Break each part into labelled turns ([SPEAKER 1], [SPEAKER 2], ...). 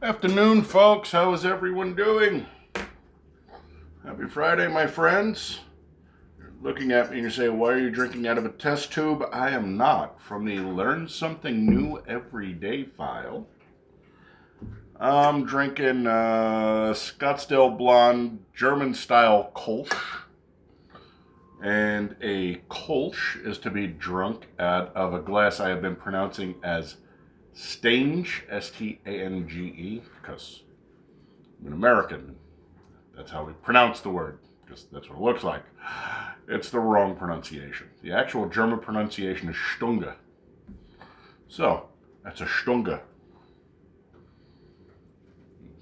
[SPEAKER 1] Afternoon, folks. How is everyone doing? Happy Friday, my friends. You're looking at me and you say, why are you drinking out of a test tube? I am not. From the Learn Something New Every Day file, I'm drinking Scottsdale Blonde German-style Kolsch. And a Kolsch is to be drunk out of a glass I have been pronouncing as Stange, Stange, because I'm an American. That's how we pronounce the word, because that's what it looks like. It's the wrong pronunciation. The actual German pronunciation is Stunge. So, that's a Stunge.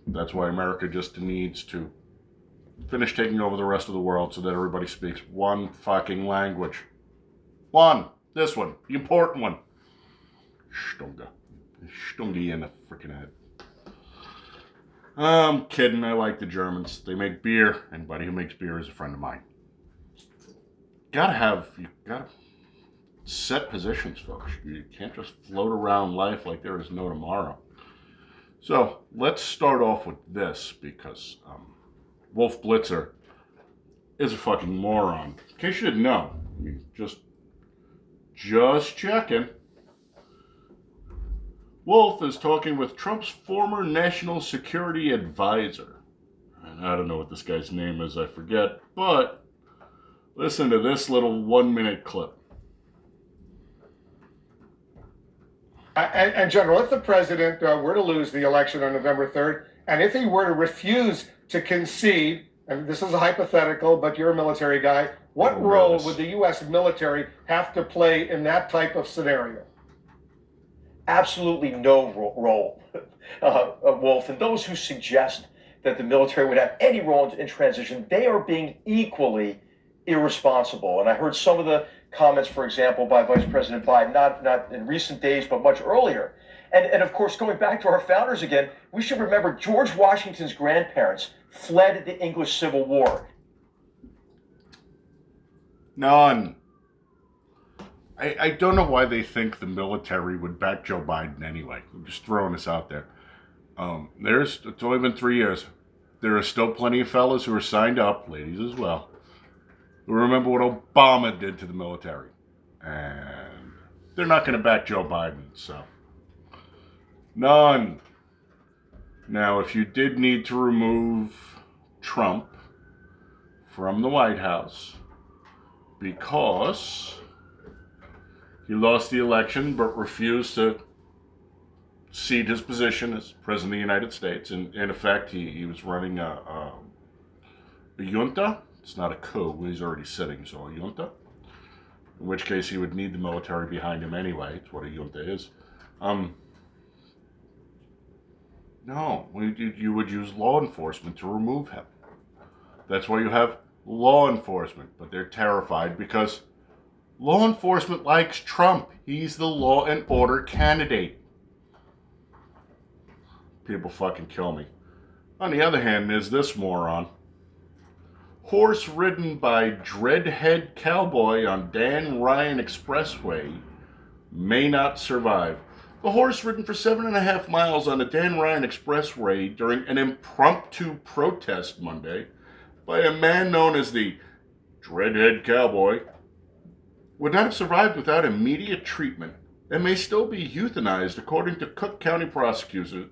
[SPEAKER 1] That's why America just needs to finish taking over the rest of the world so that everybody speaks one fucking language. One. This one. The important one. Stunge. Stunge in the freaking head. I'm kidding. I like the Germans. They make beer. Anybody who makes beer is a friend of mine. You gotta set positions, folks. You can't just float around life like there is no tomorrow. So let's start off with this because Wolf Blitzer is a fucking moron. In case you didn't know, I mean, just checking. Wolf is talking with Trump's former national security advisor. And I don't know what this guy's name is, I forget, but listen to this little 1-minute clip.
[SPEAKER 2] And General, if the president were to lose the election on November 3rd, and if he were to refuse to concede, and this is a hypothetical, but you're a military guy, what role would the U.S. military have to play in that type of scenario?
[SPEAKER 3] Absolutely no role, Wolf. And those who suggest that the military would have any role in transition, they are being equally irresponsible. And I heard some of the comments, for example, by Vice President Biden, not in recent days, but much earlier. And of course, going back to our founders again, we should remember George Washington's grandparents fled the English Civil War.
[SPEAKER 1] None. I don't know why they think the military would back Joe Biden anyway. I'm just throwing this out there. It's only been 3 years. There are still plenty of fellas who are signed up, ladies as well, who remember what Obama did to the military. And they're not going to back Joe Biden, so. None. Now, if you did need to remove Trump from the White House because he lost the election but refused to cede his position as President of the United States. In effect, he was running a junta. It's not a coup. He's already sitting, so a junta. In which case, he would need the military behind him anyway. It's what a junta is. No, you would use law enforcement to remove him. That's why you have law enforcement, but they're terrified because law enforcement likes Trump. He's the law and order candidate. People fucking kill me. On the other hand, there's this moron. Horse ridden by dreadhead cowboy on Dan Ryan Expressway may not survive. The horse ridden for 7.5 miles on the Dan Ryan Expressway during an impromptu protest Monday by a man known as the Dreadhead Cowboy would not have survived without immediate treatment and may still be euthanized according to Cook County prosecutors.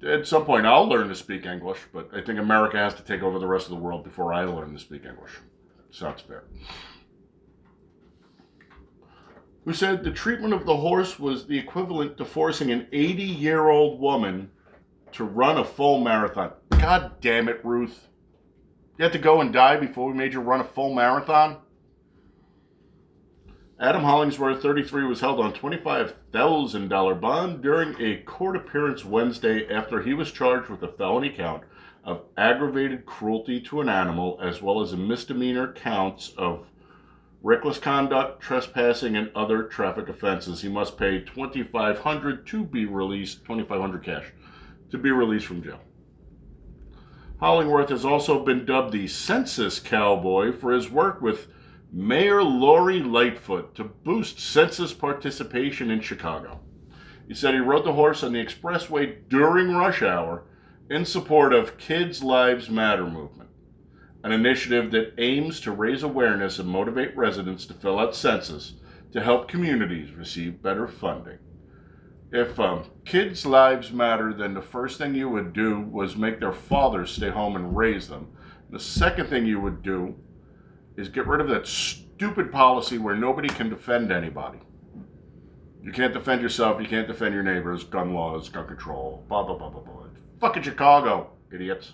[SPEAKER 1] At some point I'll learn to speak English, but I think America has to take over the rest of the world before I learn to speak English. Sounds fair. Who said the treatment of the horse was the equivalent to forcing an 80-year-old woman to run a full marathon. God damn it, Ruth. You had to go and die before we made you run a full marathon? Adam Hollingsworth, 33, was held on $25,000 bond during a court appearance Wednesday after he was charged with a felony count of aggravated cruelty to an animal as well as a misdemeanor counts of reckless conduct, trespassing, and other traffic offenses. He must pay $2,500 to be released, $2,500 cash, to be released from jail. Hollingworth has also been dubbed the Census Cowboy for his work with Mayor Lori Lightfoot to boost census participation in Chicago. He said he rode the horse on the expressway during rush hour in support of Kids Lives Matter movement, an initiative that aims to raise awareness and motivate residents to fill out census to help communities receive better funding. If Kids Lives Matter, then the first thing you would do was make their fathers stay home and raise them. The second thing you would do is get rid of that stupid policy where nobody can defend anybody. You can't defend yourself, you can't defend your neighbors, gun laws, gun control, blah, blah, blah, blah, blah. Fucking Chicago, idiots.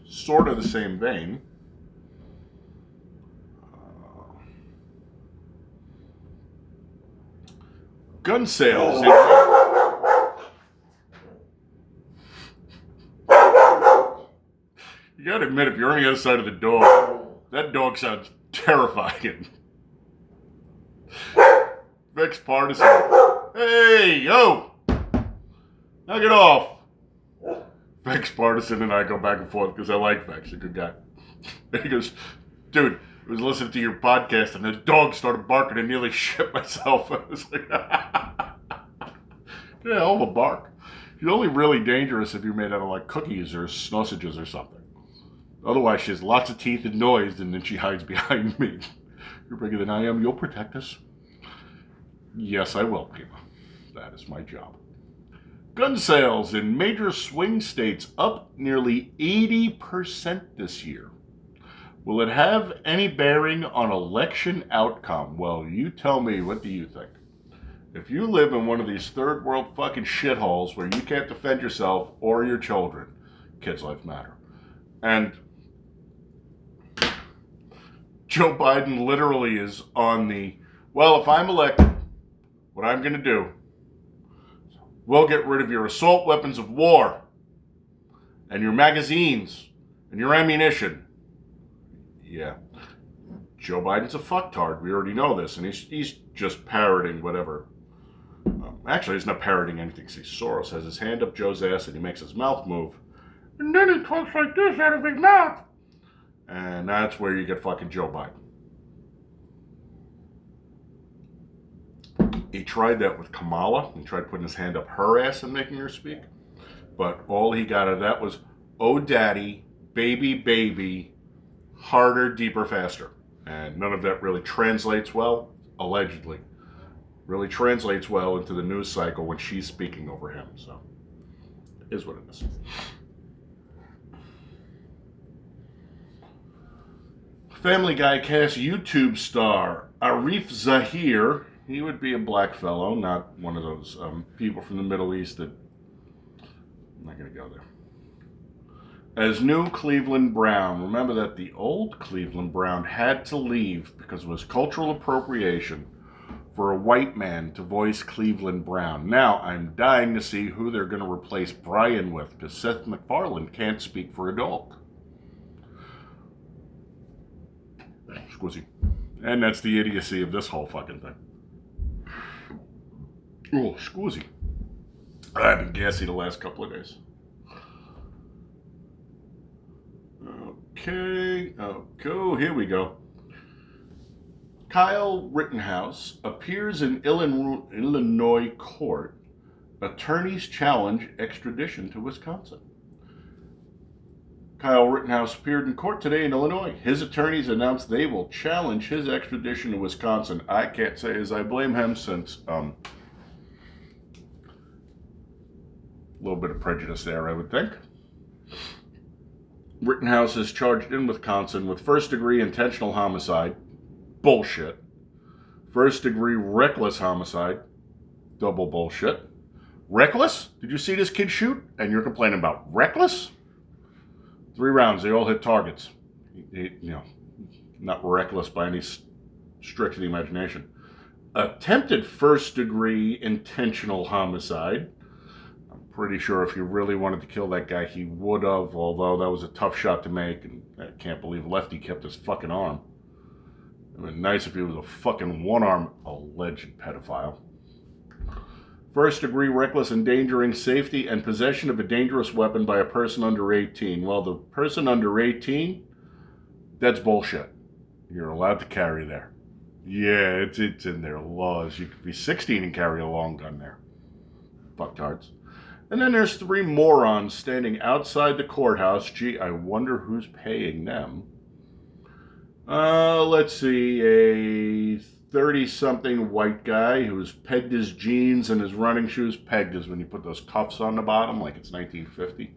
[SPEAKER 1] Sort of the same vein. Gun sales. You gotta admit, if you're on the other side of the dog, that dog sounds terrifying. Vex Partisan. Hey, yo! Knock it off. Vex Partisan and I go back and forth because I like Vex, a good guy. And he goes, dude, I was listening to your podcast and the dog started barking and nearly shit myself. I was like, yeah, hell of a bark. She's only really dangerous if you're made out of like cookies or sausages or something. Otherwise, she has lots of teeth and noise, and then she hides behind me. You're bigger than I am. You'll protect us. Yes, I will, Pima. That is my job. Gun sales in major swing states up nearly 80% this year. Will it have any bearing on election outcome? Well, you tell me, what do you think? If you live in one of these third world fucking shitholes where you can't defend yourself or your children, Kids Lives Matter. And Joe Biden literally is on the, well, if I'm elected, what I'm going to do, we'll get rid of your assault weapons of war and your magazines and your ammunition. Yeah. Joe Biden's a fucktard. We already know this. And he's just parroting whatever. Actually, he's not parroting anything. See, Soros has his hand up Joe's ass and he makes his mouth move. And then he talks like this out of his mouth. And that's where you get fucking Joe Biden. He tried that with Kamala. He tried putting his hand up her ass and making her speak. But all he got out of that was, oh daddy, baby, baby, harder, deeper, faster. And none of that really translates well, allegedly. Really translates well into the news cycle when she's speaking over him. So, it is what it is. Family Guy cast YouTube star Arif Zahir. He would be a black fellow, not one of those people from the Middle East that... I'm not going to go there. As new Cleveland Brown. Remember that the old Cleveland Brown had to leave because it was cultural appropriation for a white man to voice Cleveland Brown. Now, I'm dying to see who they're going to replace Brian with, because Seth MacFarlane can't speak for a dog. Squizzy. And that's the idiocy of this whole fucking thing. Oh, squizzy. I've been gassy the last couple of days. Okay, here we go. Kyle Rittenhouse appears in Illinois court. Attorneys challenge extradition to Wisconsin. Kyle Rittenhouse appeared in court today in Illinois. His attorneys announced they will challenge his extradition to Wisconsin. I can't say as I blame him, since a little bit of prejudice there, I would think. Rittenhouse is charged in Wisconsin with first-degree intentional homicide. Bullshit. First-degree reckless homicide. Double bullshit. Reckless? Did you see this kid shoot? And you're complaining about reckless? 3 rounds, they all hit targets. Not reckless by any stretch of the imagination. Attempted first-degree intentional homicide. I'm pretty sure if he really wanted to kill that guy, he would have, although that was a tough shot to make, and I can't believe Lefty kept his fucking arm. It would have been nice if he was a fucking one-arm alleged pedophile. First-degree reckless endangering safety and possession of a dangerous weapon by a person under 18. Well, the person under 18 That's bullshit. You're allowed to carry there. Yeah, it's in their laws. You could be 16 and carry a long gun there. Fucktards. And then there's 3 morons standing outside the courthouse. Gee, I wonder who's paying them. Let's see, a 30-something white guy who's pegged his jeans and his running shoes. Pegged is when you put those cuffs on the bottom, like it's 1950.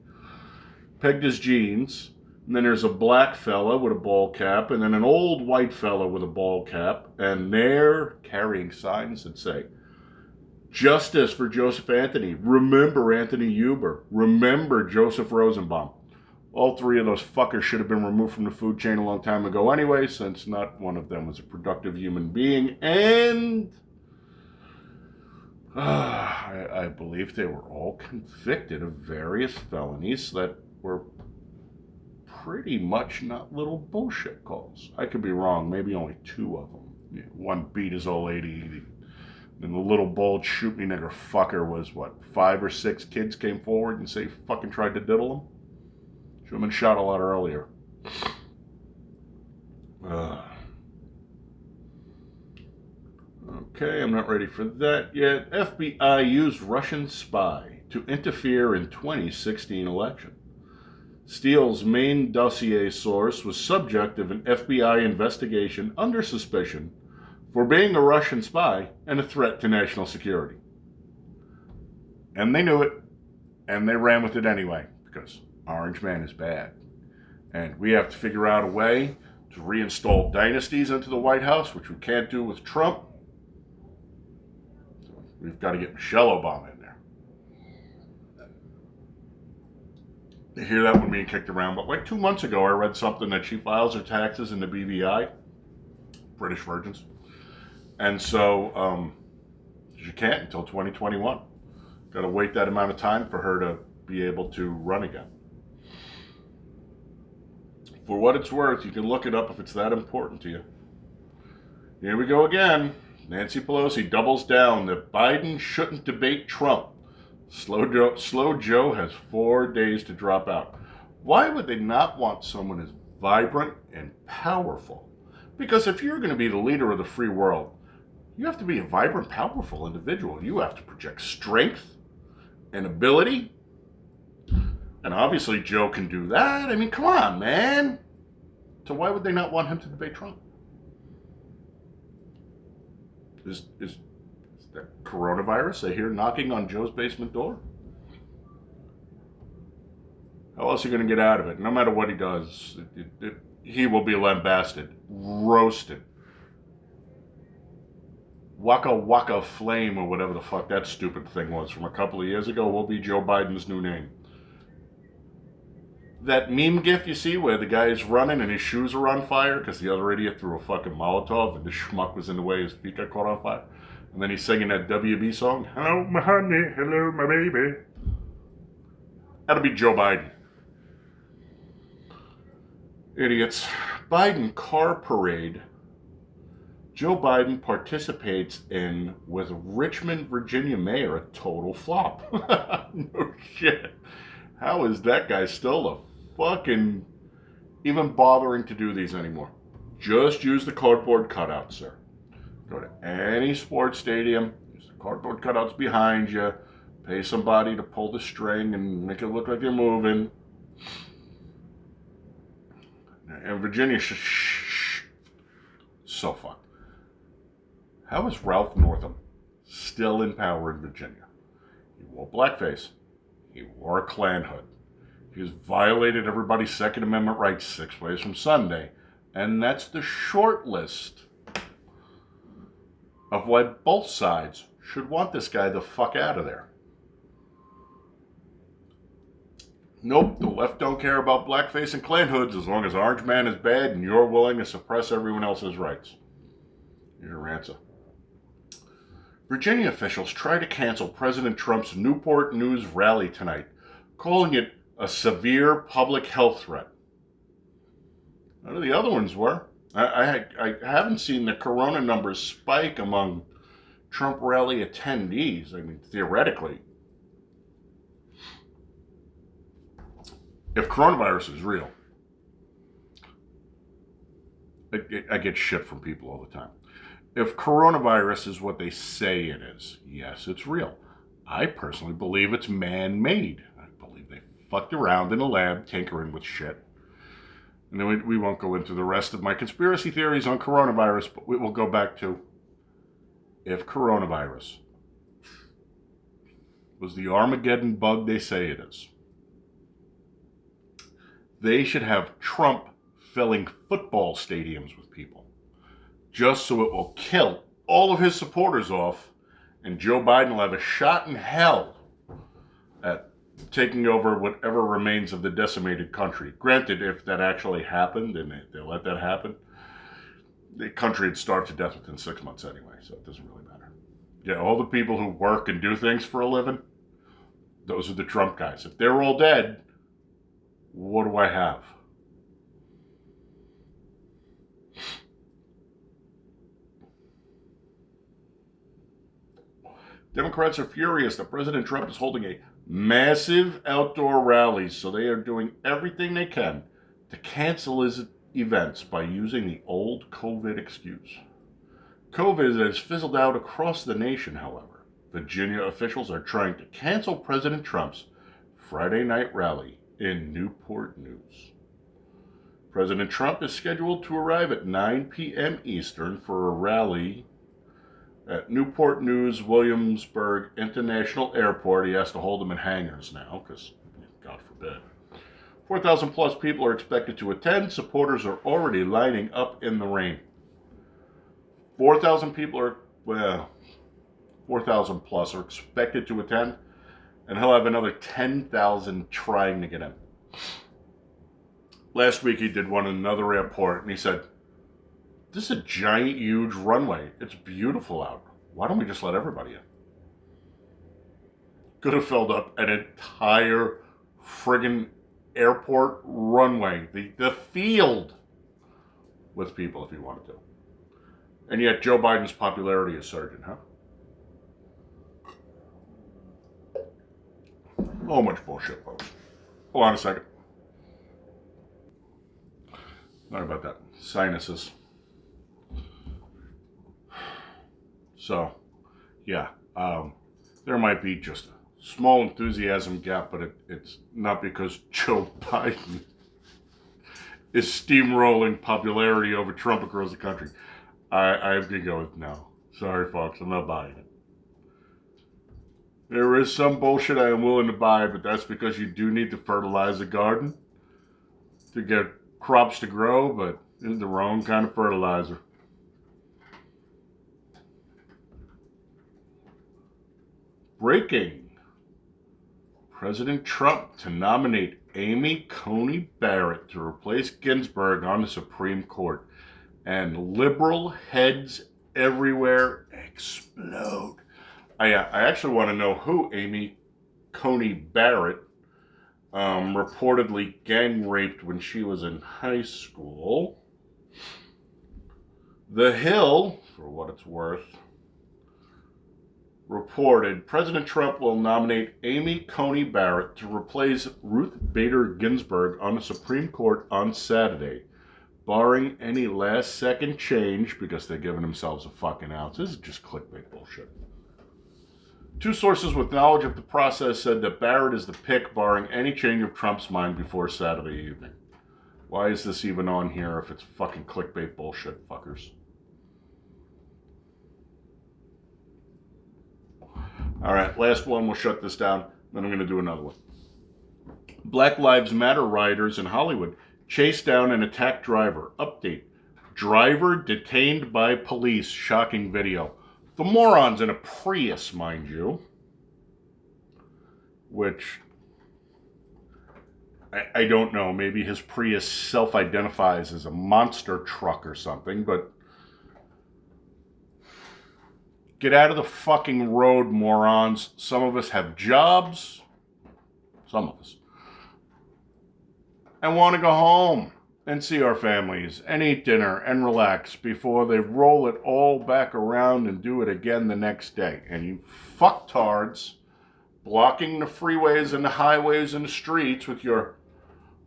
[SPEAKER 1] Pegged his jeans. And then there's a black fella with a ball cap, and then an old white fella with a ball cap, and they're carrying signs that say, "Justice for Joseph Anthony. Remember Anthony Huber. Remember Joseph Rosenbaum." All 3 of those fuckers should have been removed from the food chain a long time ago anyway, since not one of them was a productive human being, and I believe they were all convicted of various felonies that were pretty much not little bullshit calls. I could be wrong, maybe only 2 of them. One beat his old lady, and the little bald shoot me nigger fucker was, what, 5 or 6 kids came forward and say fucking tried to diddle him? Should have been shot a lot earlier. Okay, I'm not ready for that yet. FBI used Russian spy to interfere in 2016 election. Steele's main dossier source was subject of an FBI investigation under suspicion for being a Russian spy and a threat to national security. And they knew it, and they ran with it anyway, because Orange Man is bad. And we have to figure out a way to reinstall dynasties into the White House, which we can't do with Trump. So we've got to get Michelle Obama in there. You hear that one being kicked around, but like 2 months ago, I read something that she files her taxes in the BVI, British Virgins. And so she can't until 2021. Got to wait that amount of time for her to be able to run again. For what it's worth, you can look it up if it's that important to you. Here we go again. Nancy Pelosi doubles down that Biden shouldn't debate Trump. Slow Joe has 4 days to drop out. Why would they not want someone as vibrant and powerful? Because if you're going to be the leader of the free world, you have to be a vibrant, powerful individual. You have to project strength and ability. And obviously Joe can do that. I mean, come on, man. So why would they not want him to debate Trump? Is that coronavirus, I hear, knocking on Joe's basement door? How else are you going to get out of it? No matter what he does, he will be lambasted, roasted. Waka Waka Flame, or whatever the fuck that stupid thing was from a couple of years ago, will be Joe Biden's new name. That meme gif you see where the guy is running and his shoes are on fire because the other idiot threw a fucking Molotov and the schmuck was in the way, his feet got caught on fire. And then he's singing that WB song, "Hello, my honey, hello, my baby." That'll be Joe Biden. Idiots. Biden car parade. Joe Biden participates in with Richmond, Virginia mayor, a total flop. No shit. How is that guy still a fucking even bothering to do these anymore? Just use the cardboard cutouts, sir. Go to any sports stadium, use the cardboard cutouts behind you, pay somebody to pull the string and make it look like you're moving. And Virginia, so fucked. How is Ralph Northam still in power in Virginia? He wore blackface. He wore a Klan hood. He has violated everybody's Second Amendment rights 6 ways from Sunday. And that's the short list of why both sides should want this guy the fuck out of there. Nope, the left don't care about blackface and Klan hoods as long as Orange Man is bad and you're willing to suppress everyone else's rights. Here's your answer. Virginia officials try to cancel President Trump's Newport News rally tonight, calling it a severe public health threat. None of the other ones were. I haven't seen the corona numbers spike among Trump rally attendees. I mean, theoretically, if coronavirus is real, I get shit from people all the time. If coronavirus is what they say it is, yes, it's real. I personally believe it's man-made. I believe they fucked around in a lab tinkering with shit. And then we won't go into the rest of my conspiracy theories on coronavirus, but we will go back to, if coronavirus was the Armageddon bug they say it is, they should have Trump filling football stadiums with people, just so it will kill all of his supporters off, and Joe Biden will have a shot in hell at taking over whatever remains of the decimated country. Granted, if that actually happened, and they let that happen, the country would starve to death within 6 months anyway, so it doesn't really matter. Yeah, all the people who work and do things for a living, those are the Trump guys. If they're all dead, what do I have? Democrats are furious that President Trump is holding a massive outdoor rally, so they are doing everything they can to cancel his events by using the old COVID excuse. COVID has fizzled out across the nation, however. Virginia officials are trying to cancel President Trump's Friday night rally in Newport News. President Trump is scheduled to arrive at 9 p.m. Eastern for a rally at Newport News Williamsburg International Airport. He has to hold them in hangars now, because, God forbid. 4,000 plus people are expected to attend. Supporters are already lining up in the rain. 4,000 people are, 4,000 plus are expected to attend, and he'll have another 10,000 trying to get in. Last week he did one in another airport, and he said, "This is a giant, huge runway. It's beautiful out. Why don't we just let everybody in?" Could have filled up an entire friggin' airport runway, the field, with people if he wanted to. And yet Joe Biden's popularity is surging, huh? Oh, much bullshit, folks. Hold on a second. Sorry about that. Sinuses. So, yeah, there might be just a small enthusiasm gap, but it's not because Joe Biden is steamrolling popularity over Trump across the country. I have to go with no. Sorry, folks, I'm not buying it. There is some bullshit I am willing to buy, but that's because you do need to fertilize the garden to get crops to grow, but it's the wrong kind of fertilizer. Breaking. President Trump to nominate Amy Coney Barrett to replace Ginsburg on the Supreme Court. And liberal heads everywhere explode. I actually want to know who Amy Coney Barrett reportedly gang raped when she was in high school. The Hill, for what it's worth, reported President Trump will nominate Amy Coney Barrett to replace Ruth Bader Ginsburg on the Supreme Court on Saturday, barring any last-second change, because they're giving themselves a fucking ounce. This is just clickbait bullshit. Two sources with knowledge of the process said that Barrett is the pick, barring any change of Trump's mind before Saturday evening. Why is this even on here if it's fucking clickbait bullshit, fuckers? All right, last one. We'll shut this down. Then I'm going to do another one. Black Lives Matter rioters in Hollywood chased down an attacked driver. Update. Driver detained by police. Shocking video. The moron's in a Prius, mind you. Which, I don't know. Maybe his Prius self-identifies as a monster truck or something, but get out of the fucking road, morons. Some of us have jobs. Some of us. And want to go home and see our families and eat dinner and relax before they roll it all back around and do it again the next day. And you fucktards blocking the freeways and the highways and the streets with your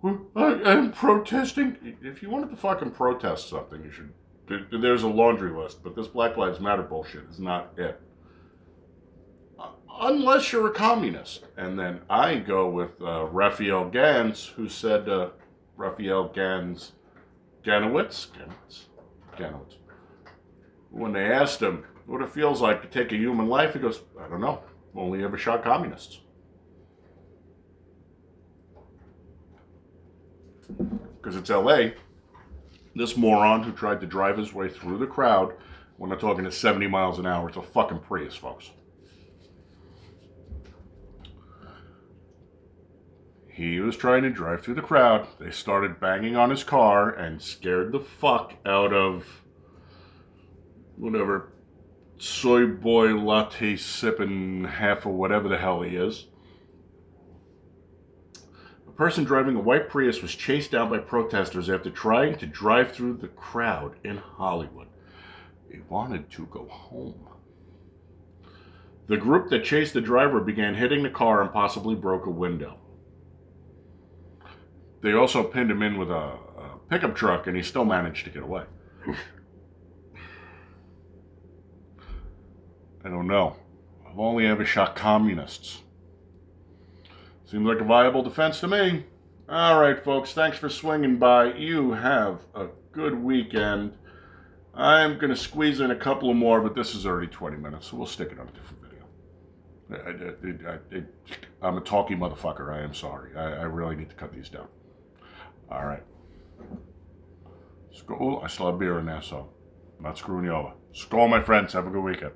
[SPEAKER 1] I'm protesting. If you wanted to fucking protest something, you should. There's a laundry list, but this Black Lives Matter bullshit is not it. Unless you're a communist. And then I go with Raphael Gans, who said, Raphael Ganowitz, when they asked him what it feels like to take a human life, he goes, I don't know. I've only ever shot communists. Because it's LA. This moron who tried to drive his way through the crowd, when they're talking to 70 miles an hour, it's a fucking Prius, folks. He was trying to drive through the crowd. They started banging on his car and scared the fuck out of whatever soy boy latte sipping half or whatever the hell he is. A person driving a white Prius was chased down by protesters after trying to drive through the crowd in Hollywood. He wanted to go home. The group that chased the driver began hitting the car and possibly broke a window. They also pinned him in with a pickup truck, and he still managed to get away. I don't know. I've only ever shot communists. Seems like a viable defense to me. All right, folks. Thanks for swinging by. You have a good weekend. I'm going to squeeze in a couple of more, but this is already 20 minutes, so we'll stick it on a different video. I'm a talky motherfucker. I am sorry. I really need to cut these down. All right. Skål. I still have beer in there, so I'm not screwing you over. Skål, my friends. Have a good weekend.